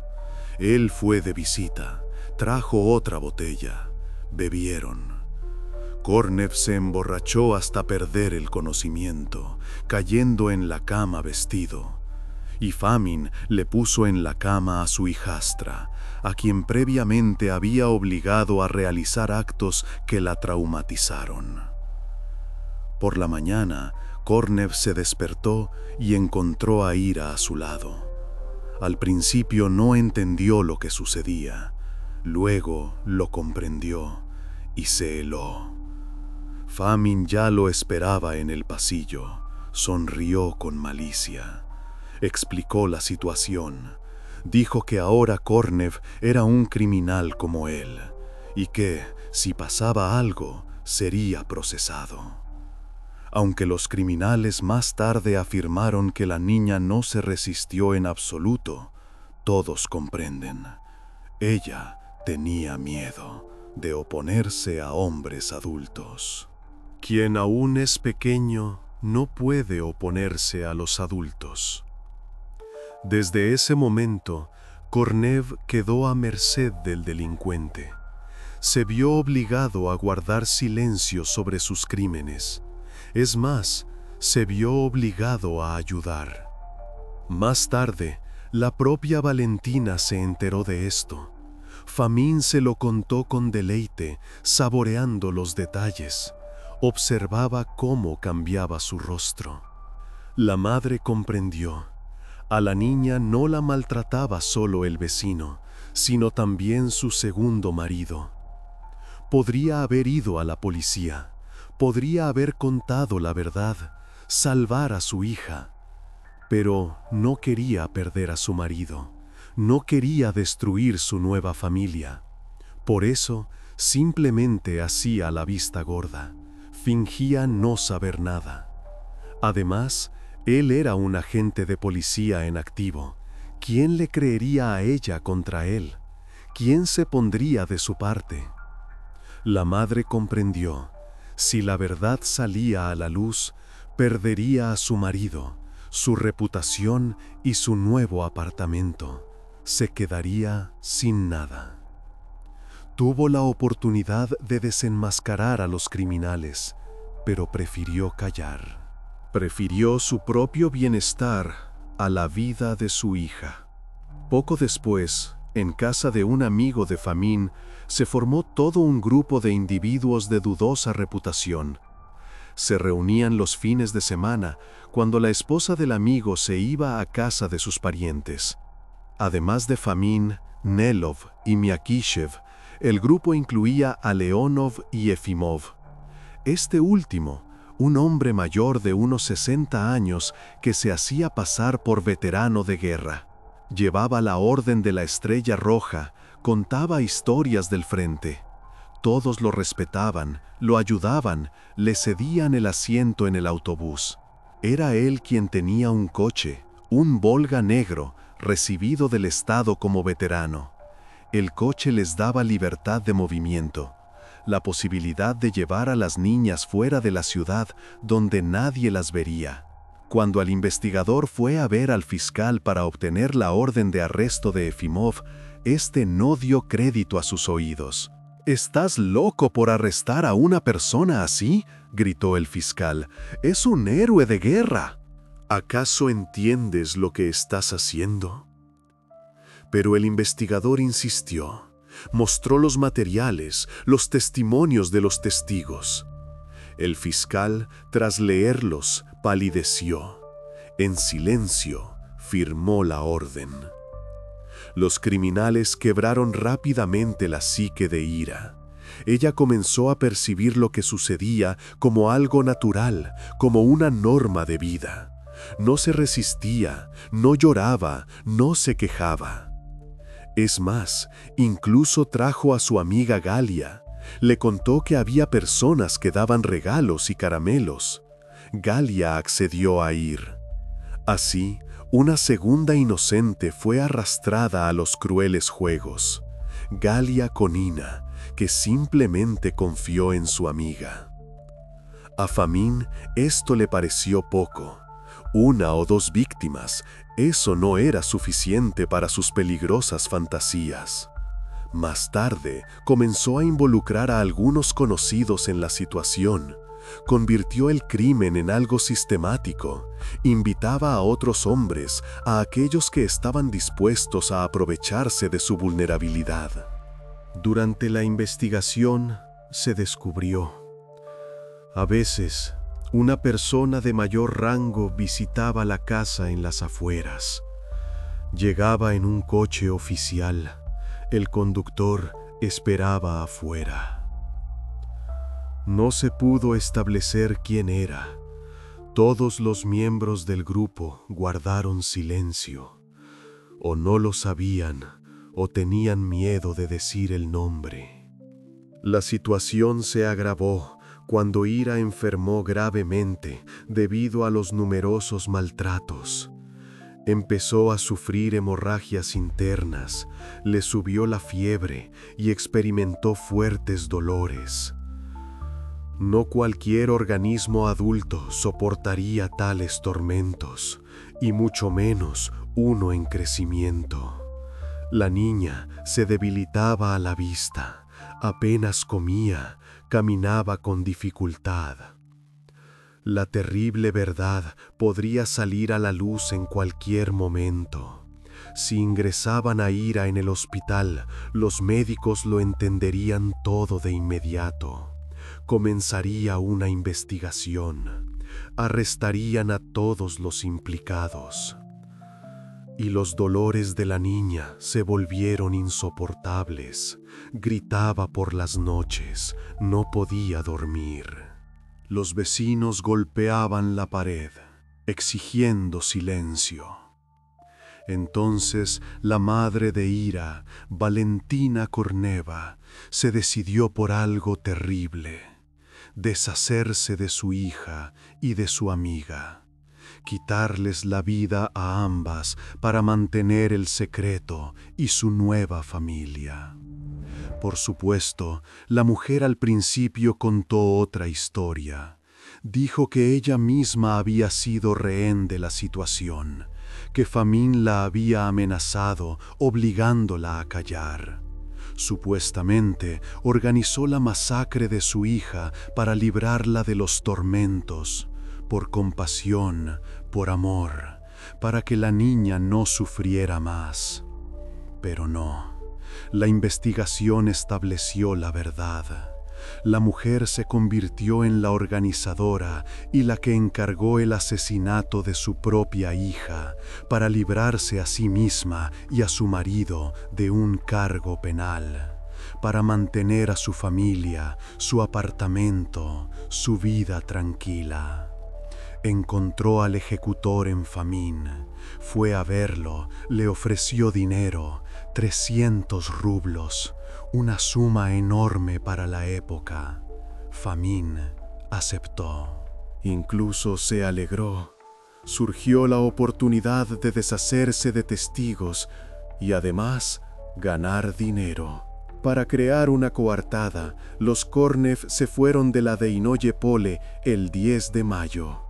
Él fue de visita, trajo otra botella, bebieron. Kornev se emborrachó hasta perder el conocimiento, cayendo en la cama vestido. Y Famín le puso en la cama a su hijastra, a quien previamente había obligado a realizar actos que la traumatizaron. Por la mañana, Kornev se despertó y encontró a Ira a su lado. Al principio no entendió lo que sucedía, luego lo comprendió y se heló. Famín ya lo esperaba en el pasillo, sonrió con malicia. Explicó la situación. Dijo que ahora Kornev era un criminal como él, y que, si pasaba algo, sería procesado. Aunque los criminales más tarde afirmaron que la niña no se resistió en absoluto, todos comprenden. Ella tenía miedo de oponerse a hombres adultos. Quien aún es pequeño no puede oponerse a los adultos. Desde ese momento, Kornev quedó a merced del delincuente. Se vio obligado a guardar silencio sobre sus crímenes. Es más, se vio obligado a ayudar. Más tarde, la propia Valentina se enteró de esto. Famín se lo contó con deleite, saboreando los detalles. Observaba cómo cambiaba su rostro. La madre comprendió. A la niña no la maltrataba solo el vecino, sino también su segundo marido. Podría haber ido a la policía, podría haber contado la verdad, salvar a su hija, pero no quería perder a su marido, no quería destruir su nueva familia. Por eso, simplemente hacía la vista gorda, fingía no saber nada. Además, él era un agente de policía en activo. ¿Quién le creería a ella contra él? ¿Quién se pondría de su parte? La madre comprendió. Si la verdad salía a la luz, perdería a su marido, su reputación y su nuevo apartamento. Se quedaría sin nada. Tuvo la oportunidad de desenmascarar a los criminales, pero prefirió callar. Prefirió su propio bienestar a la vida de su hija. Poco después, en casa de un amigo de Famín, se formó todo un grupo de individuos de dudosa reputación. Se reunían los fines de semana, cuando la esposa del amigo se iba a casa de sus parientes. Además de Famín, Nelov y Myakishev, el grupo incluía a Leonov y Efimov. Este último, un hombre mayor de unos 60 años que se hacía pasar por veterano de guerra. Llevaba la Orden de la Estrella Roja, contaba historias del frente. Todos lo respetaban, lo ayudaban, le cedían el asiento en el autobús. Era él quien tenía un coche, un Volga negro, recibido del Estado como veterano. El coche les daba libertad de movimiento, la posibilidad de llevar a las niñas fuera de la ciudad donde nadie las vería. Cuando el investigador fue a ver al fiscal para obtener la orden de arresto de Efimov, este no dio crédito a sus oídos. «¿Estás loco por arrestar a una persona así?», gritó el fiscal. «Es un héroe de guerra». «¿Acaso entiendes lo que estás haciendo?». Pero el investigador insistió. Mostró los materiales, los testimonios de los testigos. El fiscal, tras leerlos, palideció. En silencio, firmó la orden. Los criminales quebraron rápidamente la psique de ira. Ella comenzó a percibir lo que sucedía como algo natural, como una norma de vida. No se resistía, no lloraba, no se quejaba. Es más, incluso trajo a su amiga Galia. Le contó que había personas que daban regalos y caramelos. Galia accedió a ir. Así, una segunda inocente fue arrastrada a los crueles juegos. Galia Conina, que simplemente confió en su amiga. A Famín esto le pareció poco. 1 o 2 víctimas, eso no era suficiente para sus peligrosas fantasías. Más tarde, comenzó a involucrar a algunos conocidos en la situación. Convirtió el crimen en algo sistemático. Invitaba a otros hombres, a aquellos que estaban dispuestos a aprovecharse de su vulnerabilidad. Durante la investigación, se descubrió. A veces, una persona de mayor rango visitaba la casa en las afueras. Llegaba en un coche oficial. El conductor esperaba afuera. No se pudo establecer quién era. Todos los miembros del grupo guardaron silencio. O no lo sabían, o tenían miedo de decir el nombre. La situación se agravó cuando Ira enfermó gravemente debido a los numerosos maltratos. Empezó a sufrir hemorragias internas, le subió la fiebre y experimentó fuertes dolores. No cualquier organismo adulto soportaría tales tormentos. y mucho menos uno en crecimiento. La niña se debilitaba a la vista, apenas comía, caminaba con dificultad. La terrible verdad podría salir a la luz en cualquier momento. Si ingresaban a Ira en el hospital, los médicos lo entenderían todo de inmediato. Comenzaría una investigación. Arrestarían a todos los implicados. Y los dolores de la niña se volvieron insoportables. Gritaba por las noches, no podía dormir. Los vecinos golpeaban la pared, exigiendo silencio. Entonces la madre de Ira, Valentina Korneva, se decidió por algo terrible: deshacerse de su hija y de su amiga, quitarles la vida a ambas para mantener el secreto y su nueva familia. Por supuesto, la mujer al principio contó otra historia. Dijo que ella misma había sido rehén de la situación, que Famín la había amenazado, obligándola a callar. Supuestamente organizó la masacre de su hija para librarla de los tormentos, por compasión, por amor, para que la niña no sufriera más. Pero no. La investigación estableció la verdad. La mujer se convirtió en la organizadora y la que encargó el asesinato de su propia hija para librarse a sí misma y a su marido de un cargo penal, para mantener a su familia, su apartamento, su vida tranquila. Encontró al ejecutor en Famín, fue a verlo, le ofreció dinero, 300 rublos, una suma enorme para la época. Famín aceptó. Incluso se alegró. Surgió la oportunidad de deshacerse de testigos y además ganar dinero. Para crear una coartada, los Kornev se fueron de la Deinoye Pole el 10 de mayo.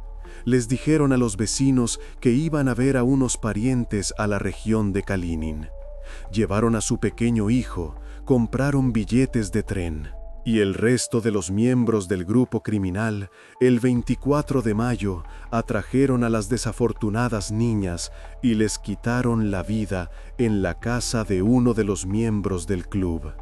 Les dijeron a los vecinos que iban a ver a unos parientes a la región de Kalinin. Llevaron a su pequeño hijo, compraron billetes de tren, y el resto de los miembros del grupo criminal, el 24 de mayo, atrajeron a las desafortunadas niñas y les quitaron la vida en la casa de uno de los miembros del club,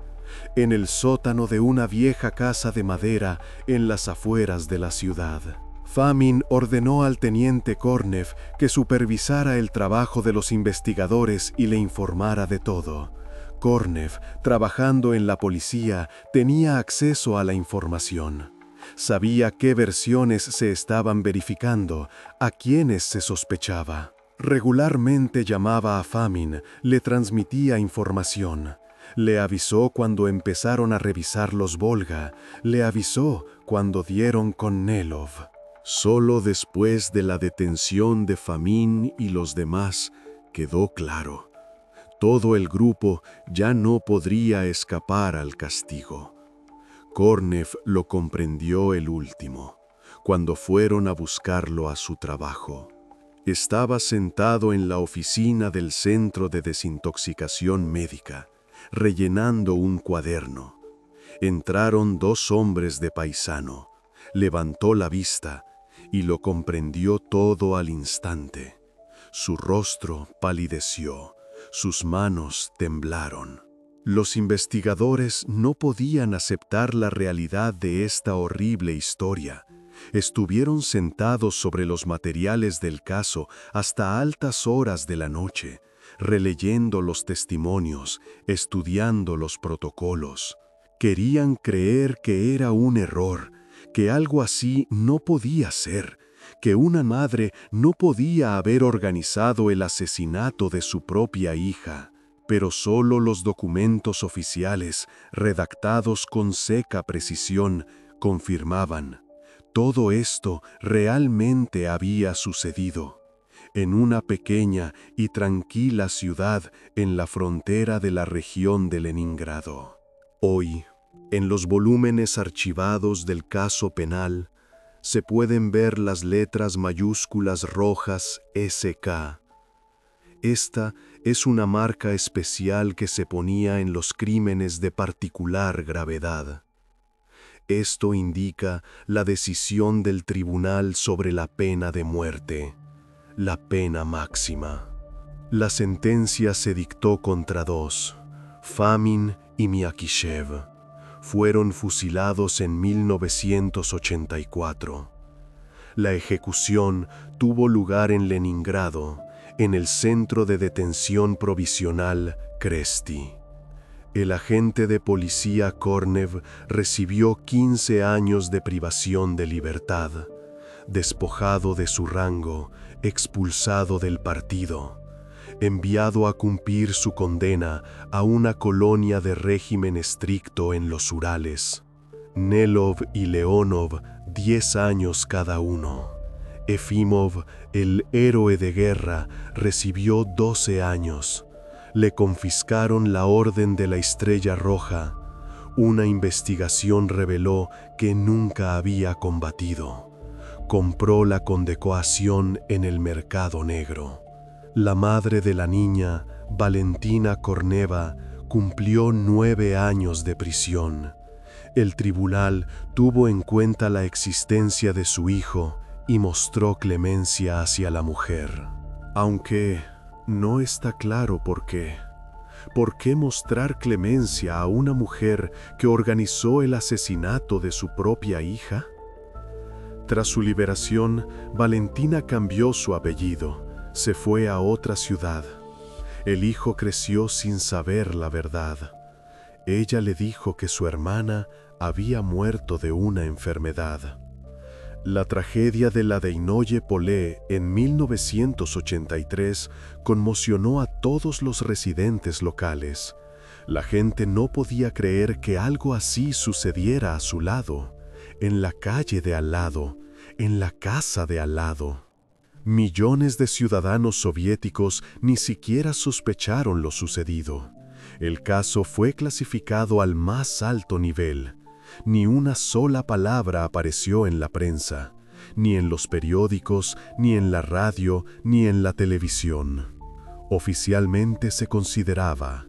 en el sótano de una vieja casa de madera en las afueras de la ciudad. Famín ordenó al teniente Kornev que supervisara el trabajo de los investigadores y le informara de todo. Kornev, trabajando en la policía, tenía acceso a la información. Sabía qué versiones se estaban verificando, a quiénes se sospechaba. Regularmente llamaba a Famín, le transmitía información. Le avisó cuando empezaron a revisar los Volga, le avisó cuando dieron con Nelov. Solo después de la detención de Famín y los demás quedó claro: todo el grupo ya no podría escapar al castigo. Kornev lo comprendió el último, cuando fueron a buscarlo a su trabajo. Estaba sentado en la oficina del Centro de Desintoxicación Médica, rellenando un cuaderno. Entraron dos hombres de paisano. Levantó la vista y lo comprendió todo al instante. Su rostro palideció, sus manos temblaron. Los investigadores no podían aceptar la realidad de esta horrible historia. Estuvieron sentados sobre los materiales del caso hasta altas horas de la noche, releyendo los testimonios, estudiando los protocolos. Querían creer que era un error, que algo así no podía ser, que una madre no podía haber organizado el asesinato de su propia hija. Pero solo los documentos oficiales, redactados con seca precisión, confirmaban: todo esto realmente había sucedido, en una pequeña y tranquila ciudad en la frontera de la región de Leningrado. Hoy, en los volúmenes archivados del caso penal, se pueden ver las letras mayúsculas rojas SK. Esta es una marca especial que se ponía en los crímenes de particular gravedad. Esto indica la decisión del tribunal sobre la pena de muerte, la pena máxima. La sentencia se dictó contra dos, Fomin y Myakishev. Fueron fusilados en 1984. La ejecución tuvo lugar en Leningrado, en el centro de detención provisional Kresty. El agente de policía Kornev recibió 15 años de privación de libertad, despojado de su rango, expulsado del partido, enviado a cumplir su condena a una colonia de régimen estricto en los Urales. Nelov y Leonov, 10 años cada uno. Efimov, el héroe de guerra, recibió 12 años. Le confiscaron la Orden de la Estrella Roja. Una investigación reveló que nunca había combatido. Compró la condecoración en el mercado negro. La madre de la niña, Valentina Korneva, cumplió 9 años de prisión. El tribunal tuvo en cuenta la existencia de su hijo y mostró clemencia hacia la mujer. Aunque no está claro por qué. ¿Por qué mostrar clemencia a una mujer que organizó el asesinato de su propia hija? Tras su liberación, Valentina cambió su apellido, se fue a otra ciudad. El hijo creció sin saber la verdad. Ella le dijo que su hermana había muerto de una enfermedad. La tragedia de la Deinoye Polé en 1983 conmocionó a todos los residentes locales. La gente no podía creer que algo así sucediera a su lado, en la calle de al lado, en la casa de al lado. Millones de ciudadanos soviéticos ni siquiera sospecharon lo sucedido. El caso fue clasificado al más alto nivel. Ni una sola palabra apareció en la prensa, ni en los periódicos, ni en la radio, ni en la televisión. Oficialmente se consideraba,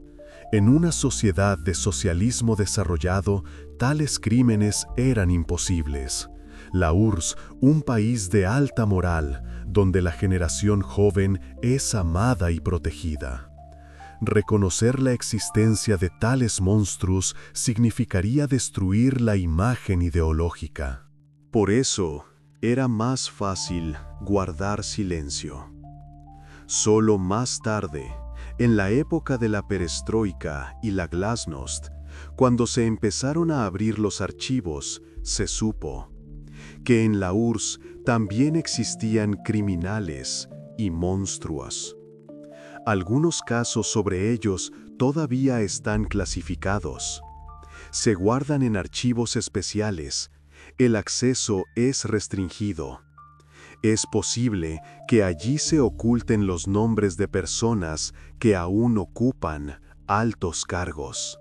en una sociedad de socialismo desarrollado, tales crímenes eran imposibles. La URSS, un país de alta moral, donde la generación joven es amada y protegida. Reconocer la existencia de tales monstruos significaría destruir la imagen ideológica. Por eso, era más fácil guardar silencio. Solo más tarde, en la época de la perestroika y la glasnost, cuando se empezaron a abrir los archivos, se supo que en la URSS también existían criminales y monstruos. Algunos casos sobre ellos todavía están clasificados. Se guardan en archivos especiales. El acceso es restringido. Es posible que allí se oculten los nombres de personas que aún ocupan altos cargos.